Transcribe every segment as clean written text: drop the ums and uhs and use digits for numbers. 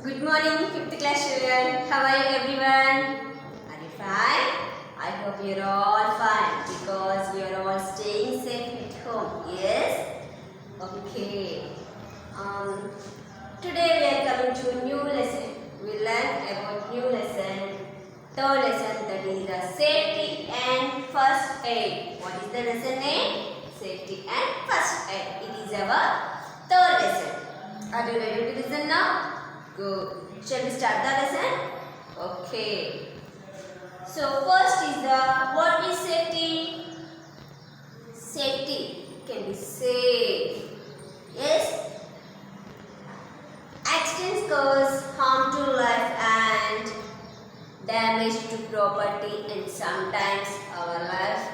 Good morning, 5th class children. How are you everyone? Are you fine? I hope you're all fine because you're all staying safe at home. Yes? Okay. Today we are coming to a new lesson. We learn about new lesson. Third lesson, that is the safety and first aid. What is the lesson name? Safety and first aid. It is our third lesson. Are you ready to listen now? Good. Shall we start the lesson? Okay. So first is what is safety? Safety can be safe. Yes. Accidents cause harm to life and damage to property, and sometimes our life,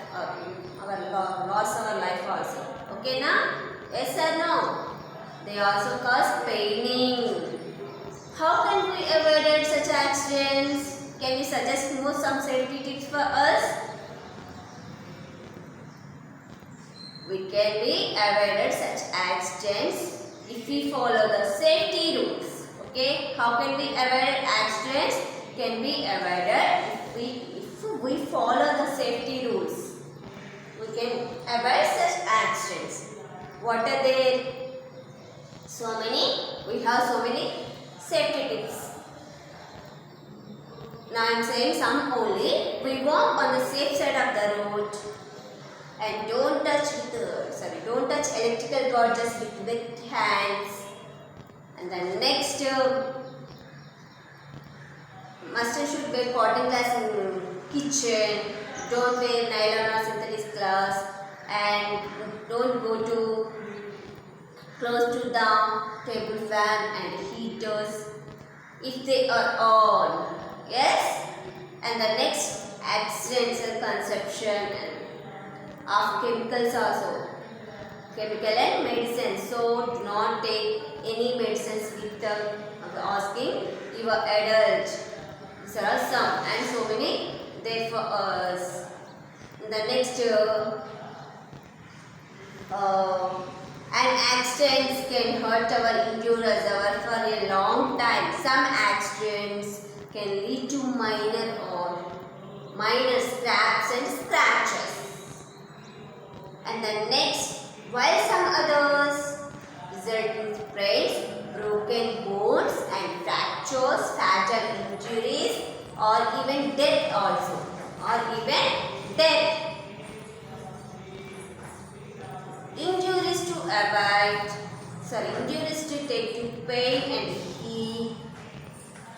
loss our life also. Okay, na? Yes or no? They also cause paining. How can we avoid such accidents? Can you suggest some safety tips for us? We can be avoided such accidents if we follow the safety rules. Okay? How can we avoid accidents? Can be avoided if we follow the safety rules. We can avoid such accidents. What are there? So many. We have so many safety tips. Now I am saying some only. We walk on the safe side of the road and don't touch electrical gadgets with wet hands. And then next, must and should wear cotton gloves in kitchen. Don't wear nylon or synthetic gloves, and don't go to close to the table fan and heaters if they are on. Yes? And the next, accidental consumption of chemicals also. Chemical and medicine. So do not take any medicines with asking your adult. These are some and so many there for us. The next, and accidents can hurt our injure us for a long time. Some accidents can lead to minor scraps and scratches. And the next, while some others result in sprains, broken bones and fractures, fatal injuries, or even death also. Injuries to take to pain and heal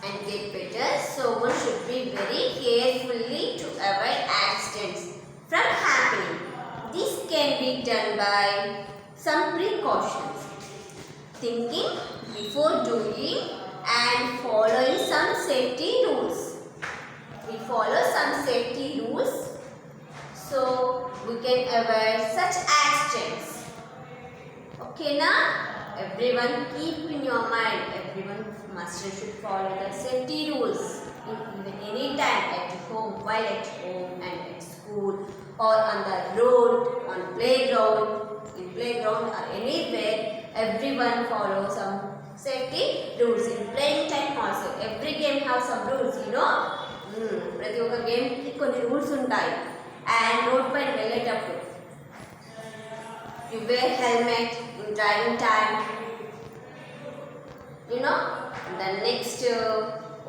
and get better. So one should be very carefully to avoid accidents from happening. This can be done by some precautions. Thinking before doing and following some safety rules. We follow some safety rules so we can avoid such accidents. Okay, now everyone keep in your mind, everyone must and should follow the safety rules even any time at home, while at home and at school or on the road, on playground, in playground or anywhere. Everyone follow some safety rules. In playing time also, every game has some rules, you know. ప్రతి ఒక్క గేమ్కి కొన్ని rules ఉంటాయి. And road పైన వెళ్ళేటప్పుడు you wear helmet in driving time, you know. The next,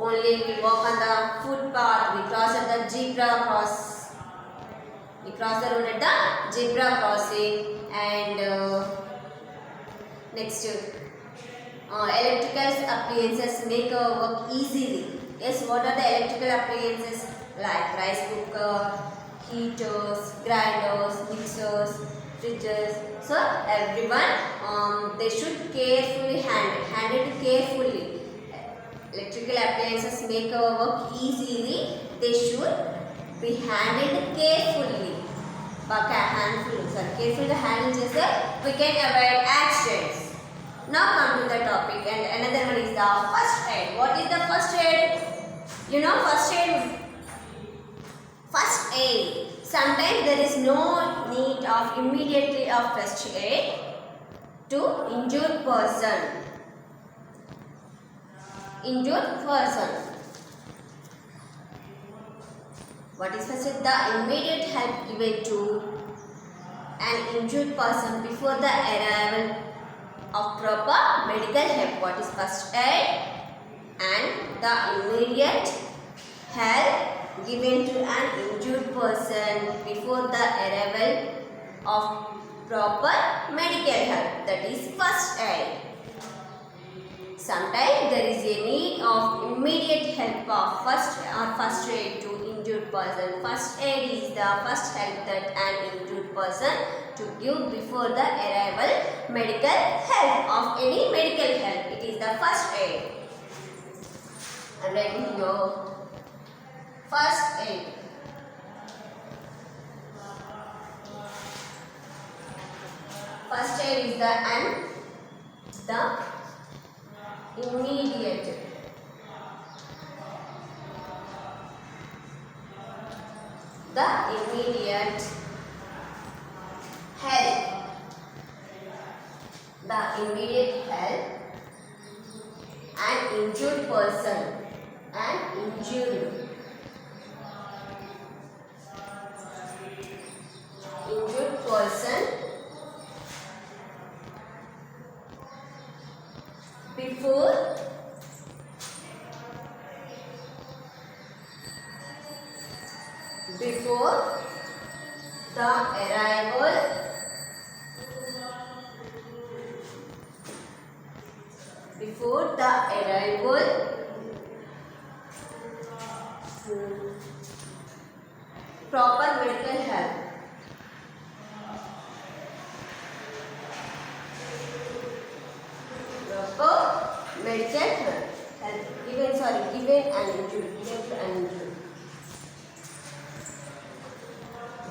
only we walk on the footpath, we cross at the zebra cross, we cross the road at the zebra crossing. And next, electrical appliances make our work easily. Yes, what are the electrical appliances? Like rice cooker, heaters, grinders, mixers, fridges. So everyone, they should carefully handle it carefully. Electrical appliances make our work easily. They should be handled carefully. Carefully handle cheste we can avoid accidents. Now come to the topic, and another one is the first aid. What is the first aid? You know first aid. First aid. Sometimes there is no need of immediately of first aid to injured person. injured person. What is first? The immediate help given to an injured person before the arrival of proper medical help. What is first aid? And the immediate help given to an injured person before the arrival of proper medical help. That is first aid. Sometimes there is a need of immediate help of first aid to injured person. First aid is the first help that an injured person to give before the arrival medical help of any medical help. It is the first aid. I am writing here. First aid. First aid is the immediate help. The immediate help an injured person. Injured person before the arrival proper medical help. Proper medical help. Given and injured. Given to an injured.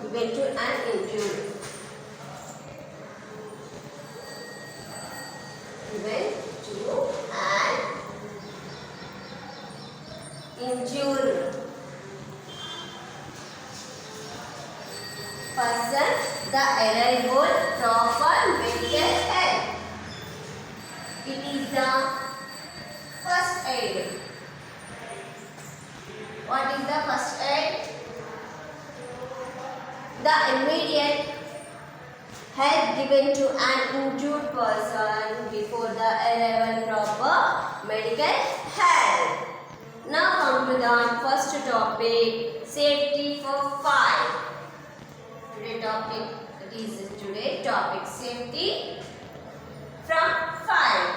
Given to an injured person the arrival proper medical help. It is the first aid. What is the first aid? The immediate help given to an injured person before the arrival proper medical help. Now come to the first topic, safety for fire. Today's topic safety from fire.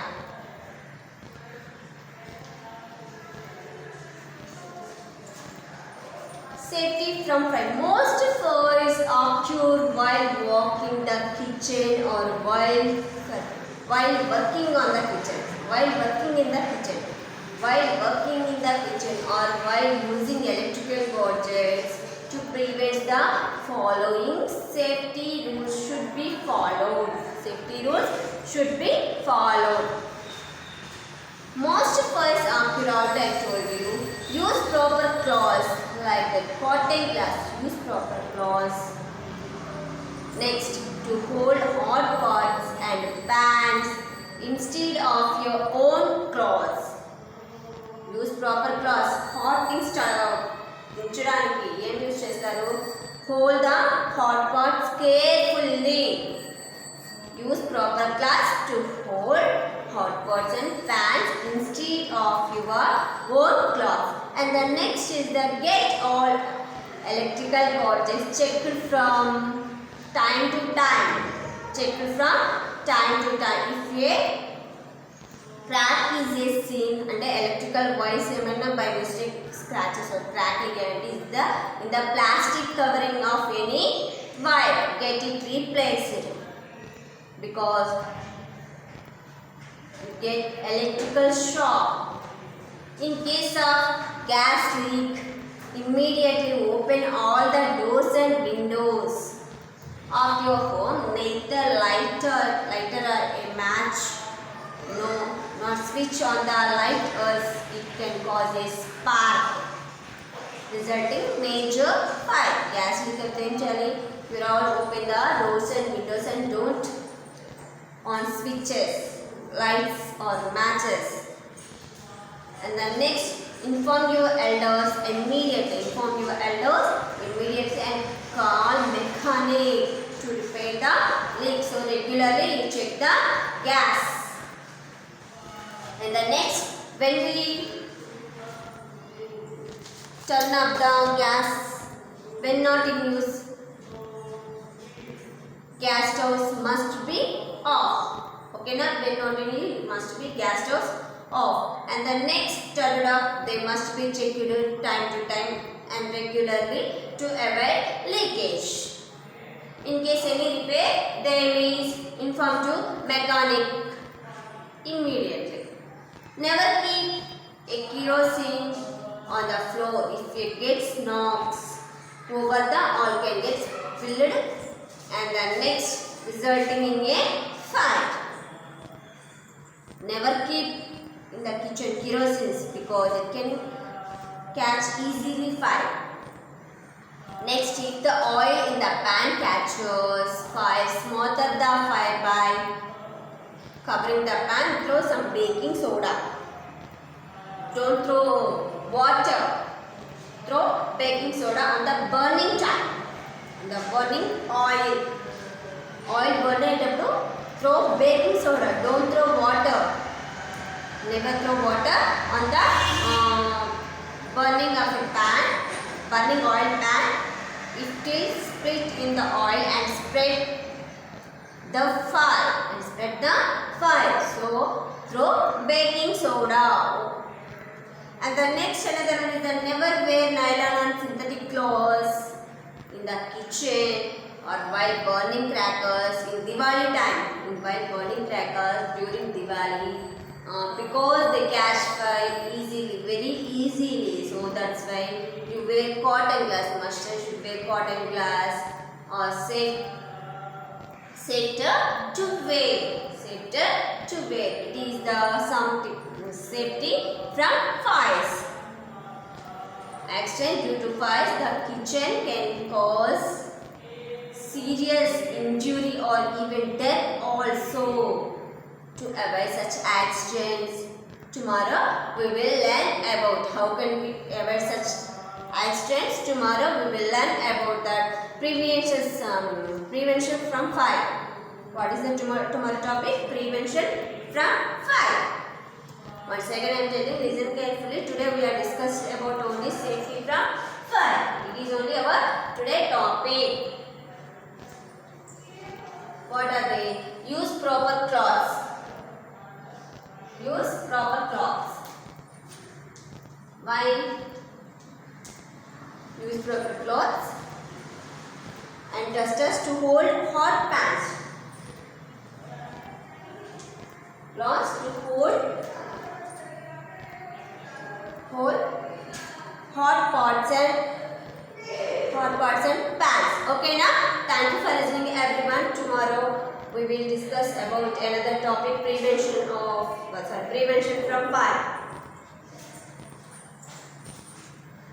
Safety from fire. Most fires occur while walking the kitchen or while working on the kitchen. While working in the kitchen or while using electrical gadgets. To prevent the following safety rules should be followed. Most fires occur, already I told you. Use proper cloths like the cotton glass. Use proper cloths. Next, to hold hot pots and pans instead of your own cloths. Use proper cloths. Hot things దించడానికి ఏం use చేస్తారు? Hold the hot pots carefully. Use proper cloths to hold hot pots and pans instead of your own cloth. And the next is that get all electrical gadgets checked from time to time. If a crack is seen and electrical wires by mistake scratches or cracking is in the plastic covering of any wire, get it replaced because you get electrical shock. In case of gas leak, immediately open all the doors and windows of your home. Neither lighter or a match. No, not switch on the light or it can cause a spark, resulting major fire. Gas leak potentially. You all open the doors and windows and don't on switches, lights or matches. And the next, inform your elders immediately. Inform your elders immediately and call mechanic to repair the leak. So regularly you check the gas. And the next, when we turn up the gas, when not in use, gas stoves must be off. Okay, now when not in use, must be gas stoves off. And the next, turn it off, they must be checked time to time and regularly to avoid leakage. In case any repair, they means inform to mechanic immediately. Never keep a kerosene on the floor. If it gets knocks over, the oil can get filled and the next resulting in a fire. Never keep in the kitchen kerosene because it can catch easily fire. Next, if the oil in the pan catches fire, smother the fire by covering the pan, throw some baking soda. Don't throw water. Throw baking soda on the burning time. On the burning oil. Oil burning up, throw baking soda. Don't throw water. Never throw water on the burning of a pan. Burning oil pan. It will split in the oil and spread the fire. So throw baking soda. And the next another one is the never wear nylon and synthetic clothes in the kitchen or while burning crackers in Diwali time. While burning crackers during Diwali because they catch fire easily, very easily. So that's why you wear cotton glass. Must should wear cotton glass or safer to wear. Safer to wear. It is the safety from fires. Accident due to fires, the kitchen can cause serious injury or even death also. To avoid such accidents, tomorrow we will learn about how can we avoid such accidents. Tomorrow we will learn about that prevention from fire. What is the tomorrow topic? Prevention from fire. Once again I am telling, listen carefully. Today we are discussing about only safety from fire. It is only our today topic. What are they? Use proper cloths. Use proper cloths. Why? Use proper cloths and dusters to hold hot pans. Cloths to hold hot pots and pans. Okay, now thank you for listening, everyone. Tomorrow we will discuss about another topic, prevention from fire.